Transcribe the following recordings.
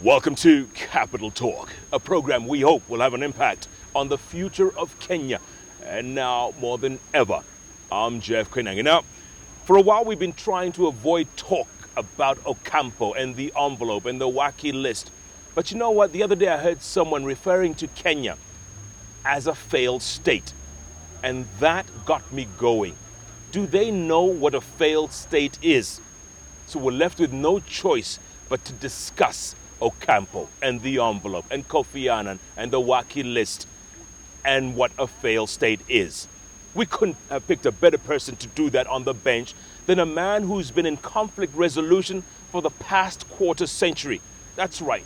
Welcome to Capital Talk, a program we hope will have an impact on the future of Kenya. And now, more than ever, I'm Jeff Koinange. Now, for a while we've been trying to avoid talk about Ocampo and the envelope and the wacky list. But you know what? The other day I heard someone referring to Kenya as a failed state. And that got me going. Do they know what a failed state is? So we're left with no choice but to discuss Ocampo and the envelope and Kofi Annan and the wacky list and what a failed state is. We couldn't have picked a better person to do that on the bench than a man who's been in conflict resolution for the past quarter century. That's right.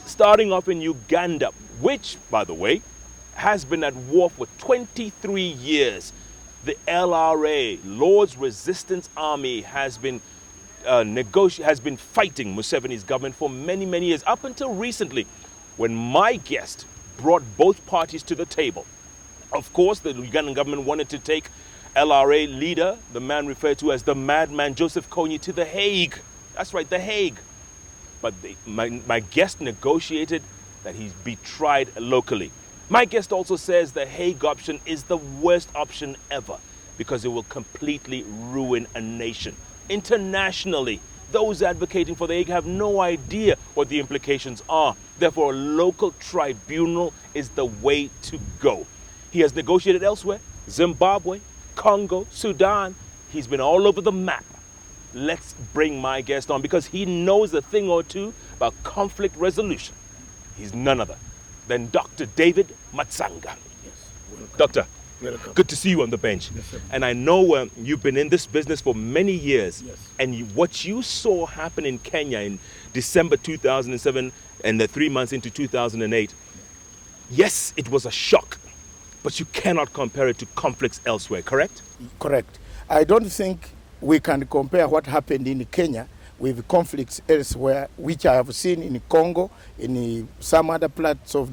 Starting off in Uganda, which, by the way, has been at war for 23 years. The LRA, Lord's Resistance Army, has been fighting Museveni's government for many years, up until recently, when my guest brought both parties to the table. Of course, the Ugandan government wanted to take LRA leader, the man referred to as the madman Jeff Koinange, to the Hague. That's right, the Hague. But my guest negotiated that he's be tried locally. My guest also says the Hague option is the worst option ever because it will completely ruin a nation. Internationally, those advocating for the Hague have no idea what the implications are. Therefore, a local tribunal is the way to go. He has negotiated elsewhere, Zimbabwe, Congo, Sudan. He's been all over the map. Let's bring my guest on because he knows a thing or two about conflict resolution. He's none other than Dr. David Matsanga. Yes, welcome. Doctor, welcome. Good to see you on the bench. Yes, sir. And I know you've been in this business for many years. Yes. And what you saw happen in Kenya in December 2007 and the 3 months into 2008, yes, it was a shock, but you cannot compare it to conflicts elsewhere, correct? Correct. I don't think we can compare what happened in Kenya with conflicts elsewhere, which I have seen in Congo, in some other parts of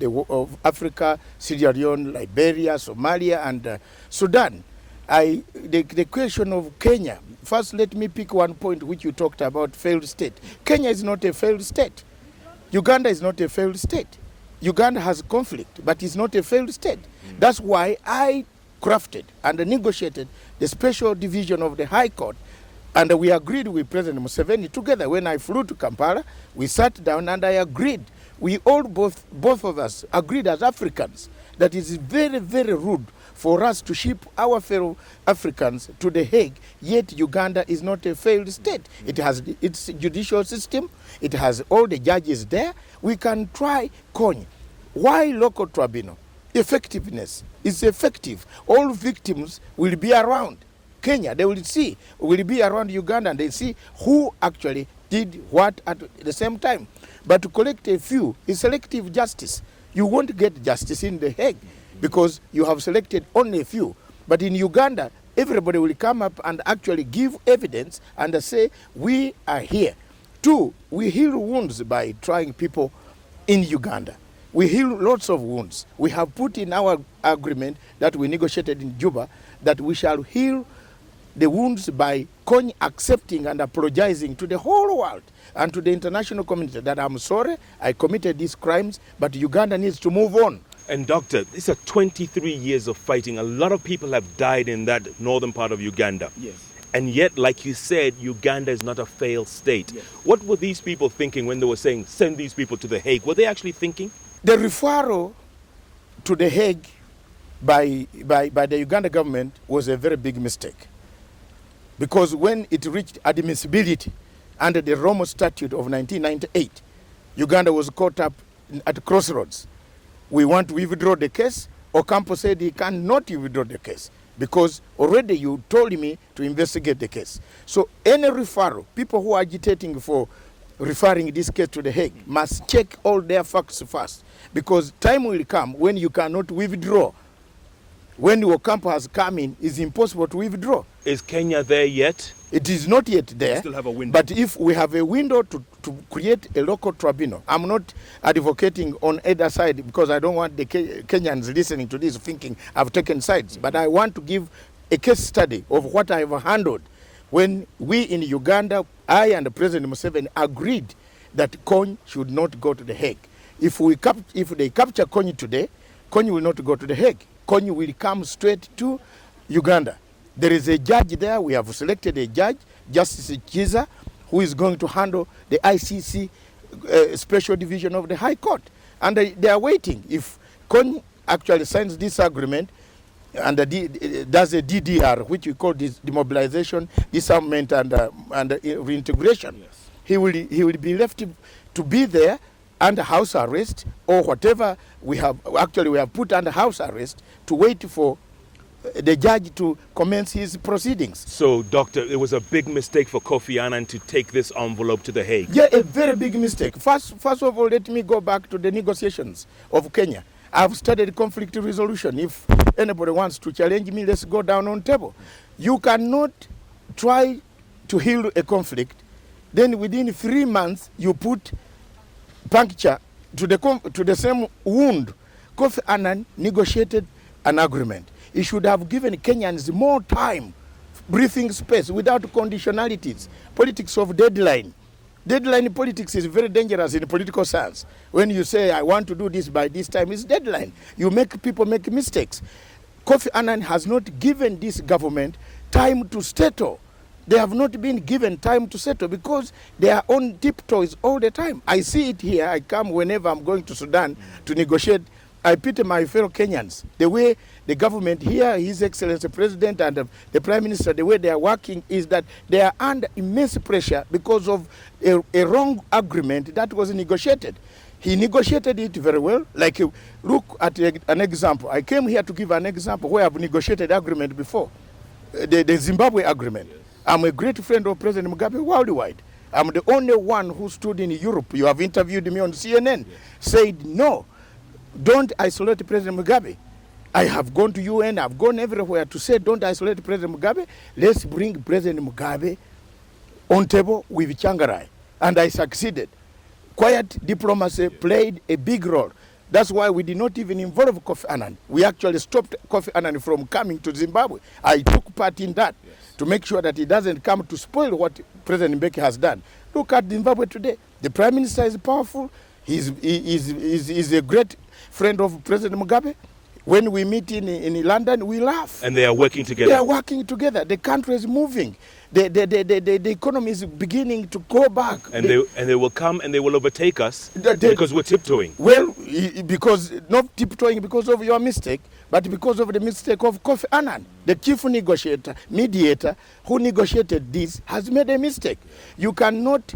Africa, Sierra Leone, Liberia, Somalia, and Sudan. The question of Kenya, first let me pick one point which you talked about, failed state. Kenya is not a failed state. Uganda is not a failed state. Uganda has conflict, but it's not a failed state. That's why I crafted and negotiated the special division of the High Court. And we agreed with President Museveni together. When I flew to Kampala, we sat down and I agreed. We all, both of us, agreed as Africans that it is very rude for us to ship our fellow Africans to The Hague, yet Uganda is not a failed state. It has its judicial system. It has all the judges there. We can try Kony. Why local tribunal? Effectiveness is effective. All victims will be around Kenya. They will be around Uganda, and they see who actually did what at the same time. But to collect a few is selective justice. You won't get justice in The Hague because you have selected only a few. But in Uganda, everybody will come up and actually give evidence and say, we are here. Two, we heal wounds by trying people in Uganda. We heal lots of wounds. We have put in our agreement that we negotiated in Juba that we shall heal the wounds by Kony accepting and apologizing to the whole world and to the international community that I'm sorry, I committed these crimes, but Uganda needs to move on. And doctor, these are 23 years of fighting. A lot of people have died in that northern part of Uganda. Yes. And yet, like you said, Uganda is not a failed state. Yes. What What were these people thinking when they were saying, send these people to The Hague? Were they actually thinking? The referral to The Hague by the Uganda government was a very big mistake. Because when it reached admissibility under the Rome Statute of 1998, Uganda was caught up at crossroads. We want to withdraw the case. Ocampo said he cannot withdraw the case because already you told me to investigate the case. So any referral, people who are agitating for referring this case to The Hague must check all their facts first, because time will come when you cannot withdraw. When Ocampo has come in, it's impossible to withdraw. Is Kenya there yet? It is not yet there. We still have a window. But if we have a window to create a local tribunal, I'm not advocating on either side because I don't want the Kenyans listening to this thinking I've taken sides. But I want to give a case study of what I've handled when we in Uganda, I and President Museveni agreed that Kony should not go to the Hague. If they capture Kony today, Kony will not go to the Hague. Kony will come straight to Uganda. There is a judge there. We have selected a judge, Justice Chiza, who is going to handle the ICC special division of the High Court. And they are waiting. If Kony actually signs this agreement and does a DDR, which we call demobilization, disarmament, and reintegration, yes, he will be left to be there under house arrest, or whatever we have put under house arrest to wait for the judge to commence his proceedings. So, Doctor, it was a big mistake for Kofi Annan to take this envelope to the Hague. Yeah, a very big mistake. First of all, let me go back to the negotiations of Kenya. I've studied conflict resolution. If anybody wants to challenge me, let's go down on table. You cannot try to heal a conflict, then within 3 months you put puncture to the same wound. Kofi Annan negotiated an agreement. He should have given Kenyans more time, breathing space, without conditionalities. Politics of deadline. Deadline politics is very dangerous in political science. When you say, I want to do this by this time, it's deadline. You make people make mistakes. Kofi Annan has not given this government time to settle. They have not been given time to settle because they are on tiptoes all the time. I see it here. I come whenever I'm going to Sudan to negotiate. I pity my fellow Kenyans. The way the government here, His Excellency President and the Prime Minister, the way they are working is that they are under immense pressure because of a wrong agreement that was negotiated. He negotiated it very well. Like, look at an example. I came here to give an example where I've negotiated agreement before. The Zimbabwe agreement. I'm a great friend of President Mugabe worldwide. I'm the only one who stood in Europe. You have interviewed me on CNN. Yes. Said, no, don't isolate President Mugabe. I have gone to UN, I've gone everywhere to say, don't isolate President Mugabe. Let's bring President Mugabe on table with Changarai. And I succeeded. Quiet diplomacy played a big role. That's why we did not even involve Kofi Annan. We actually stopped Kofi Annan from coming to Zimbabwe. I took part in that, yes, to make sure that he doesn't come to spoil what President Mbeki has done. Look at Zimbabwe today. The Prime Minister is powerful. He's a great friend of President Mugabe. When we meet in London, we laugh. And they are working together. They are working together. The country is moving. The economy is beginning to go back. And they will come and they will overtake us because we're tiptoeing. Well, because not tiptoeing because of your mistake, but because of the mistake of Kofi Annan. The chief negotiator, mediator, who negotiated this, has made a mistake. You cannot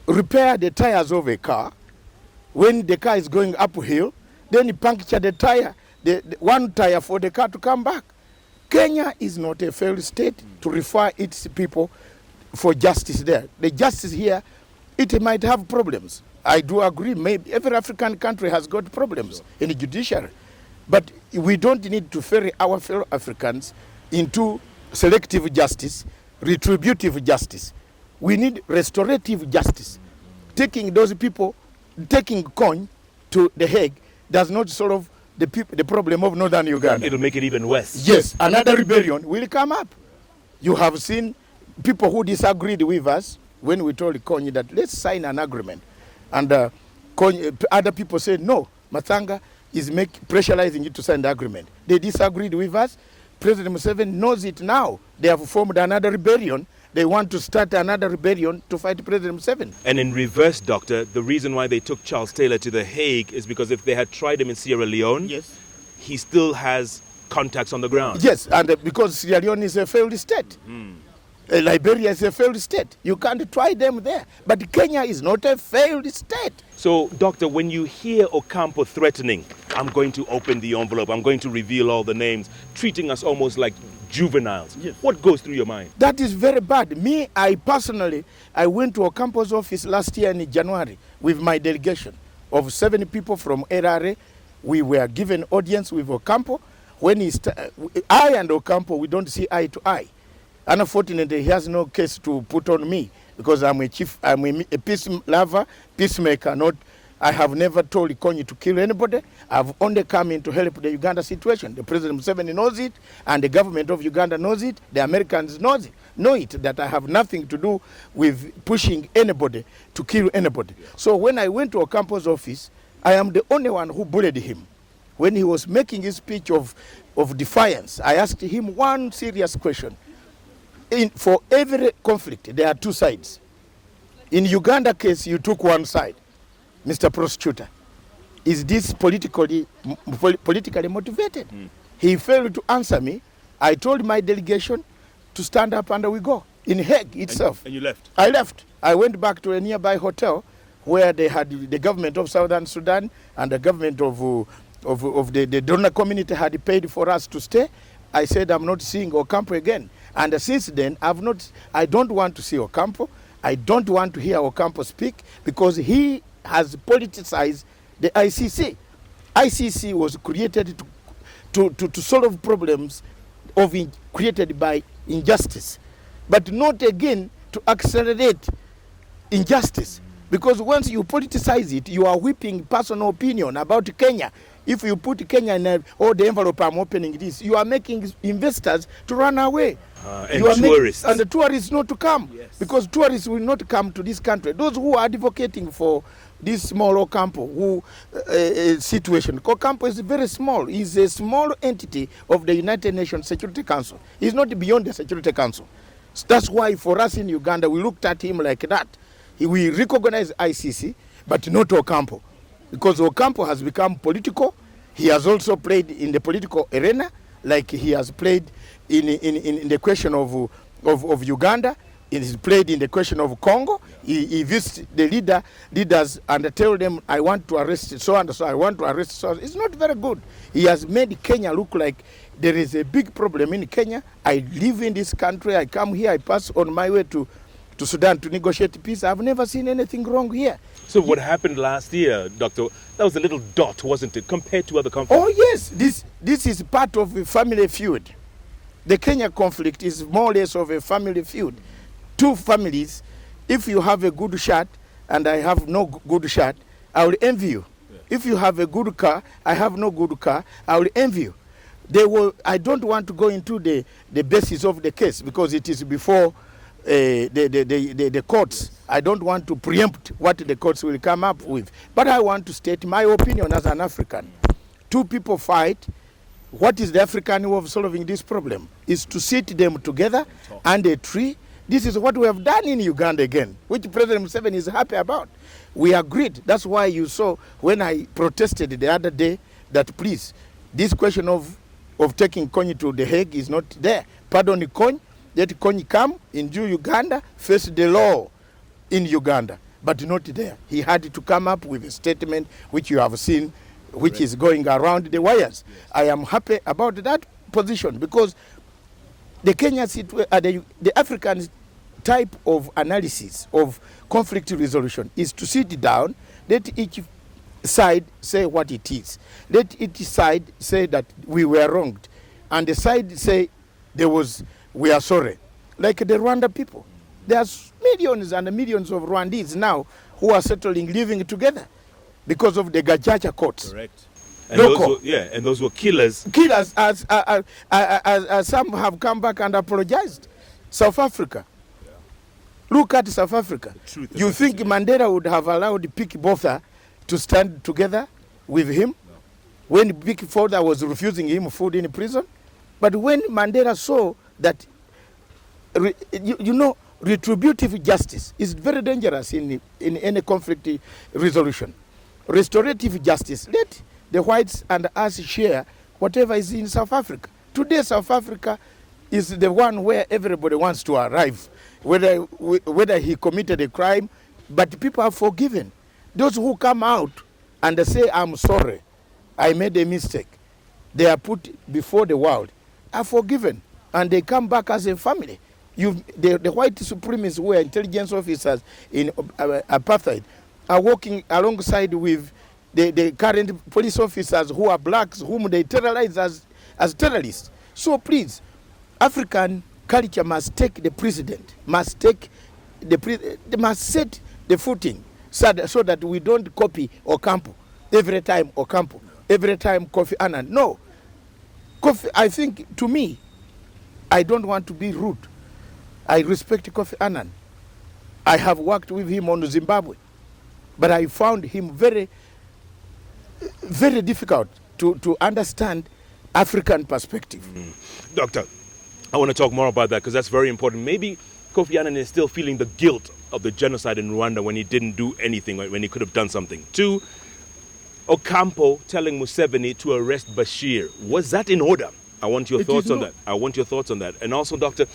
repair the tires of a car when the car is going uphill, then you puncture the tire, the one tire for the car to come back. Kenya is not a failed state to refer its people for justice there. The justice here, it might have problems. I do agree, maybe every African country has got problems in the judiciary. But we don't need to ferry our fellow Africans into selective justice, retributive justice. We need restorative justice. Taking those people, taking Kony to the Hague does not solve the problem of northern Uganda. It'll make it even worse. Yes, another rebellion will come up. You have seen people who disagreed with us when we told Kony that let's sign an agreement. And other people said, no, Matsanga is pressurizing you to sign the agreement. They disagreed with us. President Museveni knows it now. They have formed another rebellion. They want to start another rebellion to fight President Museveni. And in reverse, Doctor, the reason why they took Charles Taylor to the Hague is because if they had tried him in Sierra Leone, yes, he still has contacts on the ground. Yes, and because Sierra Leone is a failed state. Liberia is a failed state. You can't try them there. But Kenya is not a failed state. So, Doctor, when you hear Ocampo threatening, I'm going to open the envelope, I'm going to reveal all the names, treating us almost like juveniles, yes, what goes through your mind? That is very bad. Me, I went to Ocampo's office last year in January with my delegation of 7 people from LRA. We were given audience with Ocampo. When I and Ocampo, we don't see eye to eye. Unfortunately, he has no case to put on me because I'm a peace lover, peacemaker, not I have never told Kony to kill anybody. I've only come in to help the Uganda situation. The President Museveni knows it, and the government of Uganda knows it. The Americans know it, that I have nothing to do with pushing anybody to kill anybody. So when I went to Ocampo's office, I am the only one who bullied him. When he was making his speech of defiance, I asked him one serious question. For every conflict, there are two sides. In Uganda case, you took one side. Mr. Prosecutor, is this politically motivated? He failed to answer me. I told my delegation to stand up and we go. In Hague itself. And you left? I left. I went back to a nearby hotel where they had the government of Southern Sudan and the government of the donor community had paid for us to stay. I said I'm not seeing Ocampo again. And since then, I don't want to see Ocampo. I don't want to hear Ocampo speak because he has politicized the ICC. ICC was created to solve problems created by injustice, but not again to accelerate injustice. Because once you politicize it, you are whipping personal opinion about Kenya. If you put Kenya in the envelope I'm opening this, you are making investors to run away. And tourists. And the tourists not to come. Yes. Because tourists will not come to this country. Those who are advocating for this small Ocampo situation. Ocampo is very small. He's a small entity of the United Nations Security Council. He's not beyond the Security Council. That's why for us in Uganda, we looked at him like that. We recognize ICC, but not Ocampo. Because Ocampo has become political. He has also played in the political arena, like he has played in the question of Uganda. He has played in the question of Congo. He visits the leaders and tell them, I want to arrest so and so, I want to arrest so. It's not very good. He has made Kenya look like there is a big problem in Kenya. I live in this country. I come here. I pass on my way to Sudan to negotiate peace. I've never seen anything wrong here. So what happened last year, Doctor, that was a little dot, wasn't it, compared to other conflicts? Oh, yes. This is part of a family feud. The Kenya conflict is more or less of a family feud. Two families, if you have a good shot and I have no good shot, I will envy you. Yeah. If you have a good car, I have no good car, I will envy you. I don't want to go into the basis of the case because it is before the courts. I don't want to preempt what the courts will come up with. But I want to state my opinion as an African. Two people fight. What is the African way of solving this problem? Is to sit them together under a tree. This is what we have done in Uganda again, which President Museveni is happy about. We agreed. That's why you saw when I protested the other day that please, this question of taking Kony to the Hague is not there. Pardon Kony. Let Kony come into Uganda, face the law in Uganda, but not there. He had to come up with a statement which you have seen, which is going around the wires. Yes. I am happy about that position because the the African type of analysis of conflict resolution is to sit down, let each side say what it is. Let each side say that we were wronged, and the side say we are sorry. Like the Rwanda people. There's millions and millions of Rwandese now who are settling, living together because of the Gacaca courts. Correct. And those were killers. Killers, as some have come back and apologized. South Africa. Yeah. Look at South Africa. You think Mandela would have allowed Piki Botha to stand together with him when Piki Botha was refusing him food in prison? But when Mandela saw that, retributive justice is very dangerous in any conflict resolution. Restorative justice, let the whites and us share whatever is in South Africa. Today, South Africa is the one where everybody wants to arrive, whether he committed a crime, but people are forgiven. Those who come out and say, I'm sorry, I made a mistake, they are put before the world, are forgiven, and they come back as a family. The white supremacists who are intelligence officers in apartheid are working alongside with the current police officers who are blacks, whom they terrorize as terrorists. So please, African culture must take the precedent, must set the footing. so that we don't copy Ocampo every time Ocampo, every time Kofi Annan. No. Kofi, I think, to me, I don't want to be rude. I respect Kofi Annan. I have worked with him on Zimbabwe, but I found him very, very difficult to understand African perspective. Doctor, I want to talk more about that because that's very important. Maybe Kofi Annan is still feeling the guilt of the genocide in Rwanda when he didn't do anything, when he could have done something. 2, Ocampo telling Museveni to arrest Bashir. Was that in order? I want your thoughts on that. I want your thoughts on that. And also, Doctor,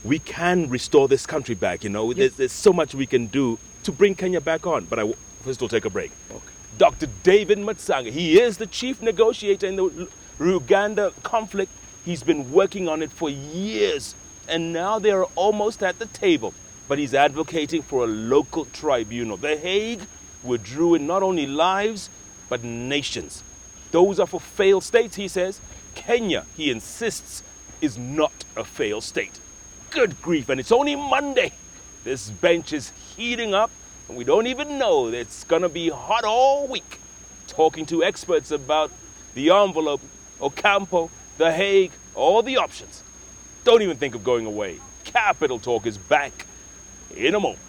we can restore this country back. You know, there's so much we can do to bring Kenya back on. But first we'll take a break. Okay. Dr. David Matsanga, he is the chief negotiator in the Uganda conflict. He's been working on it for years. And now they're almost at the table. But he's advocating for a local tribunal. The Hague withdrew in not only lives, but nations. Those are for failed states, he says. Kenya, he insists, is not a failed state. Good grief, and it's only Monday. This bench is heating up, and we don't even know that it's gonna be hot all week. Talking to experts about the envelope, Ocampo, the Hague, all the options. Don't even think of going away. Capital Talk is back in a moment.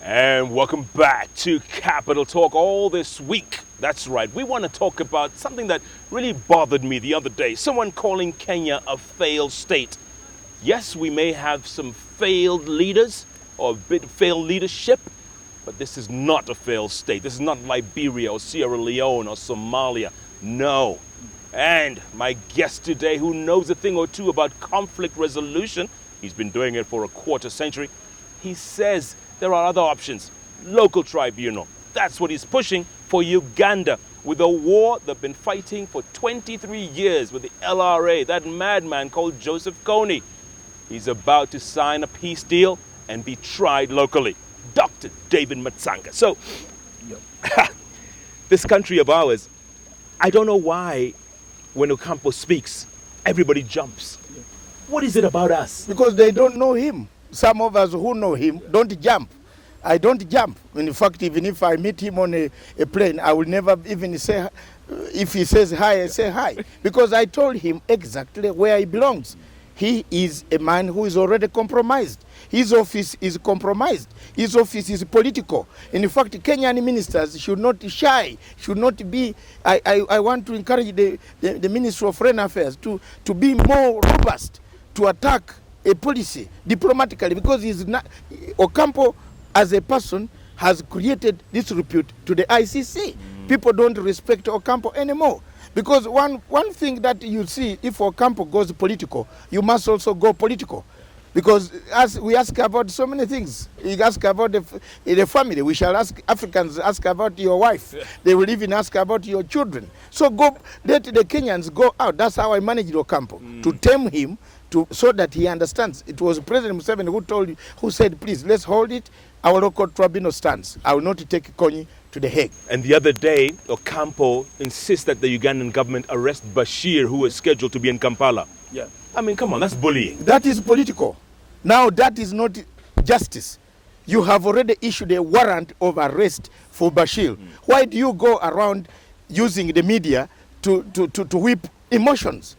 And welcome back to Capital Talk all this week. That's right, we want to talk about something that really bothered me the other day. Someone calling Kenya a failed state. Yes, we may have some failed leaders or a bit failed leadership, but this is not a failed state. This is not Liberia or Sierra Leone or Somalia. No. And my guest today, who knows a thing or two about conflict resolution, he's been doing it for a quarter century, he says there are other options. Local tribunal. That's what he's pushing for Uganda, with a war they've been fighting for 23 years with the LRA, that madman called Joseph Kony. He's about to sign a peace deal and be tried locally. Dr. David Matsanga. So, this country of ours, I don't know why when Ocampo speaks, everybody jumps. What is it about us? Because they don't know him. Some of us who know him don't jump. I don't jump. In fact, even if I meet him on a plane, I will never even say, if he says hi, I say hi. Because I told him exactly where he belongs. He is a man who is already compromised. His office is compromised. His office is political. In fact, Kenyan ministers should not shy, should not be, I want to encourage the Ministry of Foreign Affairs to be more robust, to attack a policy diplomatically, because he's not, Ocampo as a person has created disrepute to the ICC. People don't respect Ocampo anymore. Because one thing that you see, if Ocampo goes political, you must also go political. Because as we ask about so many things, you ask about the family, we shall ask, Africans ask about your wife. They will even ask about your children. So let the Kenyans go out. That's how I managed Ocampo, to tame him, so that he understands. It was President Museveni who said, please, let's hold it. Our local tribunal stands. I will not take Kony to the Hague. And the other day, Ocampo insists that the Ugandan government arrest Bashir, who was scheduled to be in Kampala. Yeah. I mean, come on, that's bullying. That is political. Now, that is not justice. You have already issued a warrant of arrest for Bashir. Why do you go around using the media to whip emotions?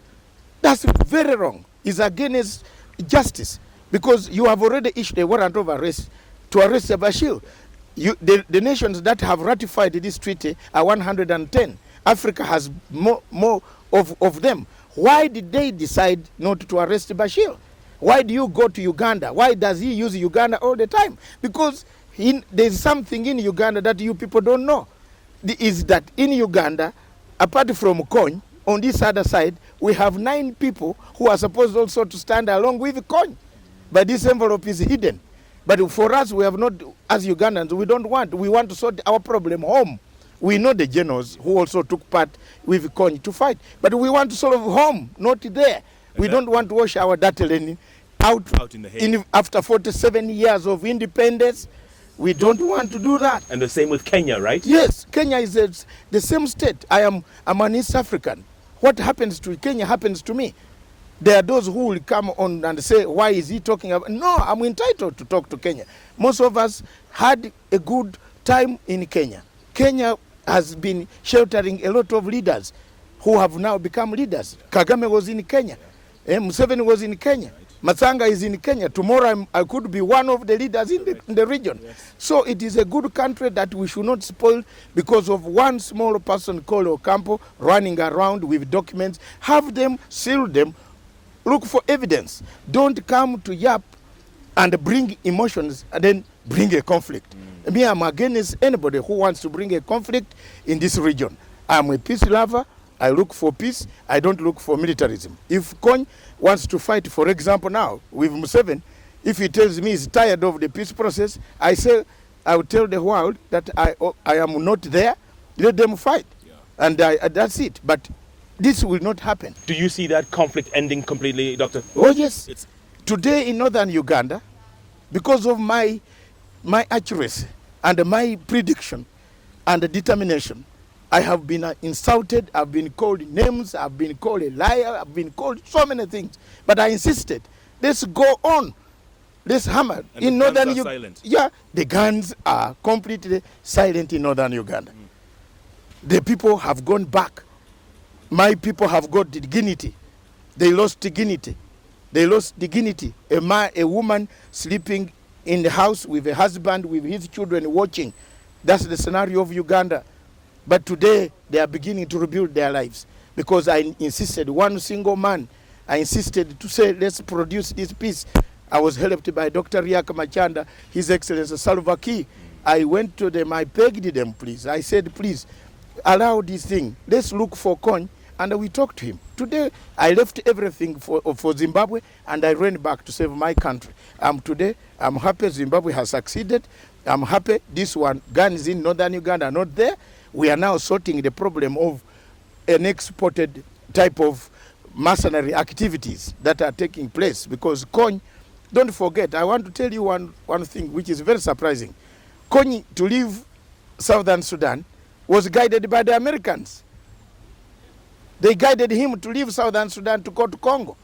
That's very wrong. It's against justice, because you have already issued a warrant of arrest to arrest Bashir. The nations that have ratified this treaty are 110. Africa has more of them. Why did they decide not to arrest Bashir? Why do you go to Uganda? Why does he use Uganda all the time? Because there's something in Uganda that you people don't know. Is that in Uganda, apart from Kony, on this other side, we have 9 people who are supposed also to stand along with Kony. But this envelope is hidden. But for us, we have not, as Ugandans, we want to sort our problem home. We know the generals who also took part with Kony to fight. But we want to solve home, not there. We don't want to wash our dirty linen out in the Hague. After 47 years of independence, We don't want to do that. And the same with Kenya, right? Yes, Kenya is the same state. I'm an East African. What happens to Kenya happens to me. There are those who will come on and say, why is he talking about? No, I'm entitled to talk to Kenya. Most of us had a good time in Kenya. Kenya has been sheltering a lot of leaders who have now become leaders. Kagame was in Kenya. Museveni was in Kenya. Matsanga is in Kenya. Tomorrow I could be one of the leaders in the region. Yes. So it is a good country that we should not spoil because of one small person called Ocampo running around with documents. Have them, seal them, look for evidence. Don't come to Yap and bring emotions and then bring a conflict. Me, I'm against anybody who wants to bring a conflict in this region. I'm a peace lover. I look for peace. I don't look for militarism. If Kony wants to fight, for example, now with Museveni, if he tells me he's tired of the peace process, I say, I will tell the world that I am not there. Let them fight. Yeah. And that's it. But this will not happen. Do you see that conflict ending completely, Doctor? Oh, yes. Today in northern Uganda, because of my accuracy and my prediction and determination, I have been insulted, I've been called names, I've been called a liar, I've been called so many things. But I insisted, let's go on. Let's hammer. And in the northern guns are silent. Yeah, the guns are completely silent in northern Uganda. The people have gone back. My people have got dignity. They lost dignity. They lost dignity. A woman sleeping in the house with a husband, with his children watching. That's the scenario of Uganda. But today, they are beginning to rebuild their lives. Because I insisted, one single man, I insisted to say, let's produce this peace. I was helped by Dr. Riek Machanda, His Excellency Salva Kiir. I went to them, I begged them, please. I said, please, allow this thing. Let's look for Kony. And we talked to him. Today, I left everything for Zimbabwe, and I ran back to save my country. Today, I'm happy Zimbabwe has succeeded. I'm happy this one, guns in northern Uganda are not there. We are now sorting the problem of an exported type of mercenary activities that are taking place. Because Kony, don't forget, I want to tell you one thing which is very surprising. Kony, to leave southern Sudan, was guided by the Americans. They guided him to leave southern Sudan to go to Congo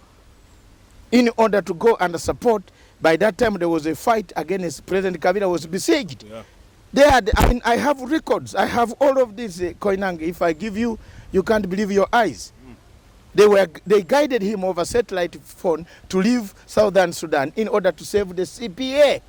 in order to go and support. By that time, there was a fight against President Kabila was besieged. Yeah. I have records. I have all of this, Koinange. If I give you, you can't believe your eyes. They guided him over satellite phone to leave southern Sudan in order to save the CPA.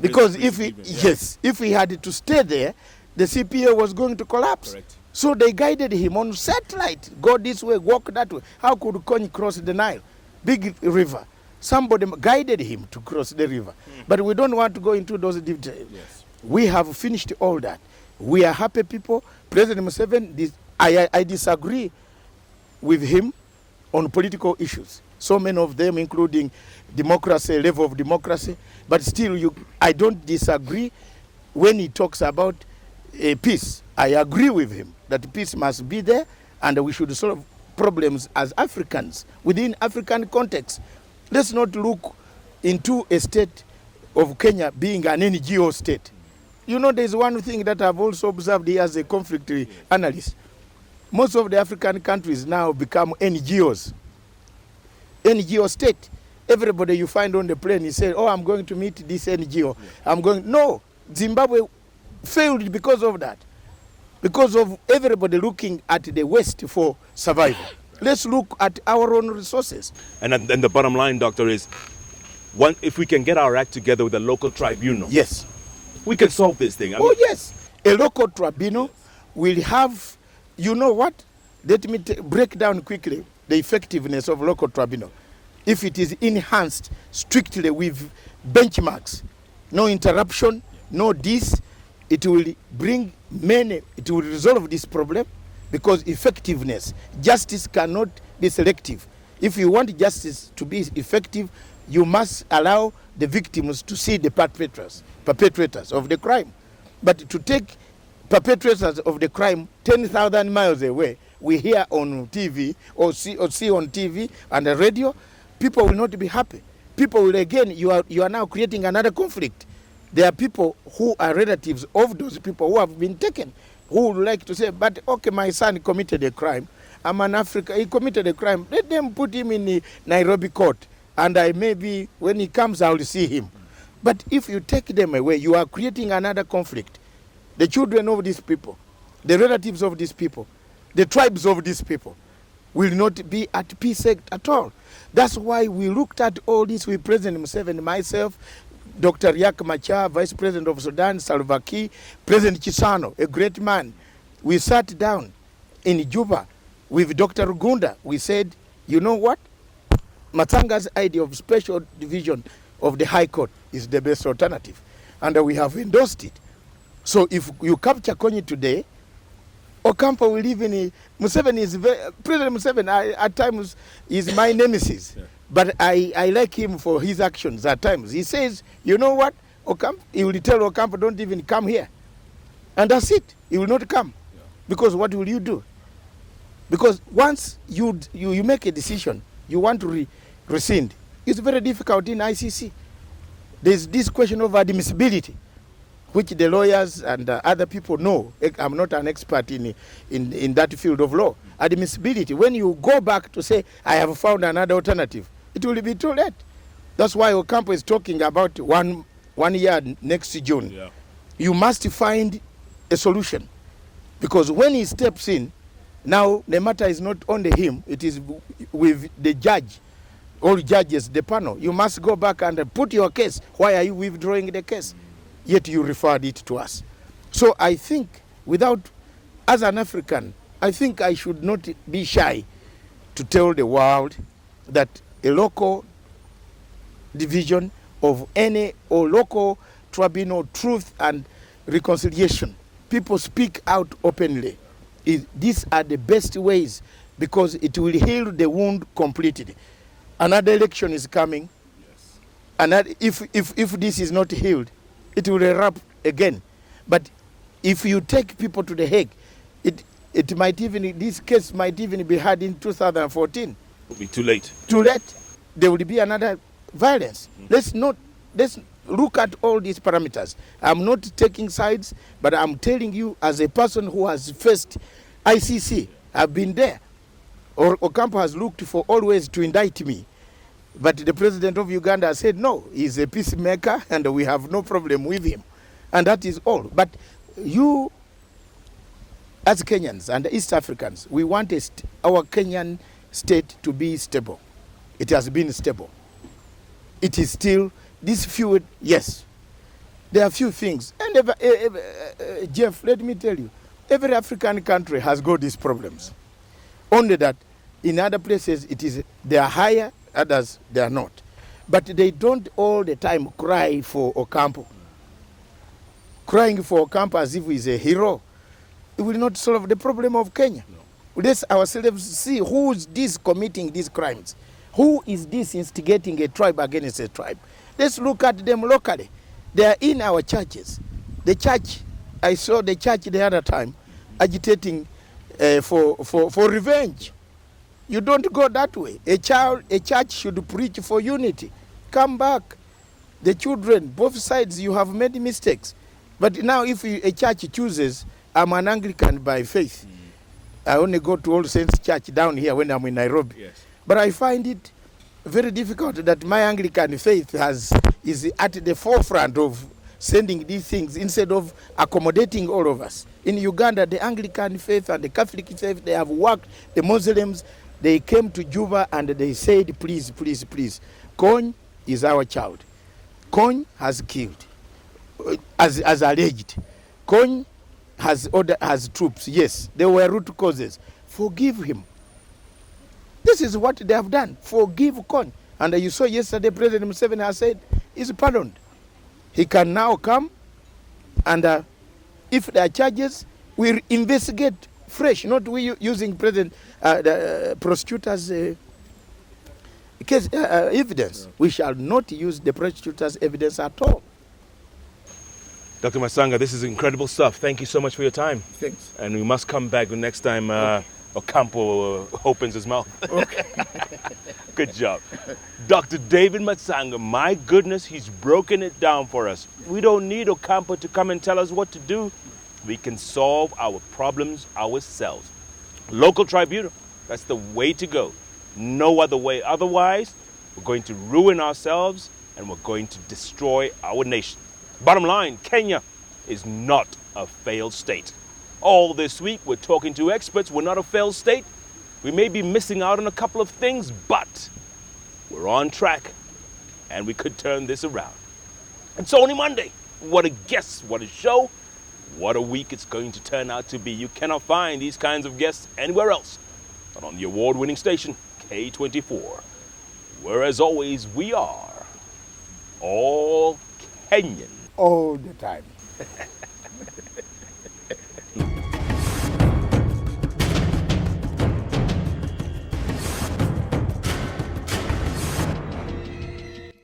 Because if he had to stay there, the CPA was going to collapse. Correct. So they guided him on satellite. Go this way, walk that way. How could Kony cross the Nile? Big river. Somebody guided him to cross the river. But we don't want to go into those details. Yes. We have finished all that. We are happy people. President Museveni, I disagree with him on political issues. So many of them, including democracy, level of democracy. But still, I don't disagree when he talks about peace. I agree with him that peace must be there and we should solve problems as Africans within African context. Let's not look into a state of Kenya being an NGO state. You know, there's one thing that I've also observed here as a conflict analyst. Most of the African countries now become NGOs. NGO state. Everybody you find on the plane, he said, oh, I'm going to meet this NGO. No, Zimbabwe failed because of that. Because of everybody looking at the West for survival. Let's look at our own resources. And the bottom line, Doctor, is if we can get our act together with a local tribunal. Yes. We can solve this thing. Yes. A local tribunal will have, you know what? Let me break down quickly the effectiveness of local tribunal. If it is enhanced strictly with benchmarks, no interruption, no this, it will resolve this problem because effectiveness, justice cannot be selective. If you want justice to be effective, you must allow the victims to see the perpetrators of the crime. But to take perpetrators of the crime 10,000 miles away, we hear on TV or see on TV and the radio, people will not be happy. People will again, you are now creating another conflict. There are people who are relatives of those people who have been taken, who would like to say, but okay, my son committed a crime. I'm an African, he committed a crime. Let them put him in the Nairobi court, and maybe when he comes, I will see him. But if you take them away, you are creating another conflict. The children of these people, the relatives of these people, the tribes of these people will not be at peace at all. That's why we looked at all this with President Museveni, myself, Dr. Riek Machar, Vice President of Sudan, Salva Kiir, President Chisano, a great man. We sat down in Juba with Dr. Uganda. We said, you know what? Matsanga's idea of special division of the High Court is the best alternative. And we have endorsed it. So if you capture Kony today, Ocampo will live in Museveni is President Museveni at times is my nemesis. Yeah. But I like him for his actions at times. He says, you know what, Ocampo, he will tell Ocampo, don't even come here. And that's it. He will not come. Yeah. Because what will you do? Because once you make a decision, you want to rescind. It's very difficult in ICC. There's this question of admissibility, which the lawyers and other people know. I'm not an expert in that field of law. Admissibility, when you go back to say, I have found another alternative, it will be too late. That's why Ocampo is talking about one year next June. Yeah. You must find a solution. Because when he steps in, now the matter is not only him, it is with the judge, all judges, the panel. You must go back and put your case. Why are you withdrawing the case? Yet you referred it to us. So I think as an African, I think I should not be shy to tell the world that a local division of any or local tribunal, truth and reconciliation, people speak out openly. These are the best ways because it will heal the wound completely. Another election is coming. Yes. And if this is not healed, it will erupt again. But if you take people to the Hague, it might even, this case might even be had in 2014. It will be too late. Too late. There will be another violence. Let's look at all these parameters. I'm not taking sides, but I'm telling you as a person who has faced ICC, I've been there. Ocampo has looked for always to indict me. But the president of Uganda said, no, he's a peacemaker and we have no problem with him. And that is all. But you, as Kenyans and East Africans, we want our Kenyan state to be stable. It has been stable. It is still, this few, yes, there are few things. And Jeff, let me tell you, every African country has got these problems. Only that in other places they are higher, others they are not. But they don't all the time cry for Ocampo. Crying for Ocampo as if he's a hero, it will not solve the problem of Kenya. No. Let's ourselves see who is this committing these crimes. Who is this instigating a tribe against a tribe? Let's look at them locally. They are in our churches. The church, I saw the church the other time agitating for revenge. You don't go that way. A church should preach for unity. Come back. The children, both sides, you have made mistakes. But now if a church chooses, I'm an Anglican by faith. I only go to All Saints Church down here when I'm in Nairobi. Yes. But I find it very difficult that my Anglican faith is at the forefront of sending these things instead of accommodating all of us. In Uganda, the Anglican faith and the Catholic faith, they have worked. The Muslims, they came to Juba and they said, please, please, please, Kony is our child. Kony has killed, as alleged. Kony has troops, yes, there were root causes. Forgive him. This is what they have done. Forgive Kony. And you saw yesterday, President Museveni has said, he's pardoned. He can now come and if there are charges, we'll investigate fresh, not we using the prosecutor's case evidence. We shall not use the prosecutor's evidence at all. Dr. Matsanga, this is incredible stuff. Thank you so much for your time. Thanks. And we must come back the next time Ocampo opens his mouth. Okay. Good job. Dr. David Matsanga, my goodness, he's broken it down for us. We don't need Ocampo to come and tell us what to do. We can solve our problems ourselves. Local tribunal, that's the way to go. No other way. Otherwise, we're going to ruin ourselves and we're going to destroy our nation. Bottom line, Kenya is not a failed state. All this week, we're talking to experts. We're not a failed state. We may be missing out on a couple of things, but we're on track and we could turn this around. It's only Monday. What a guest, what a show, what a week it's going to turn out to be. You cannot find these kinds of guests anywhere else but on the award-winning station, K24, where, as always, we are all Kenyan. All the time.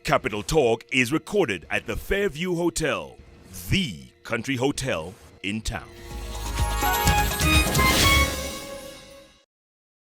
Capital Talk is recorded at the Fairview Hotel, the country hotel in town.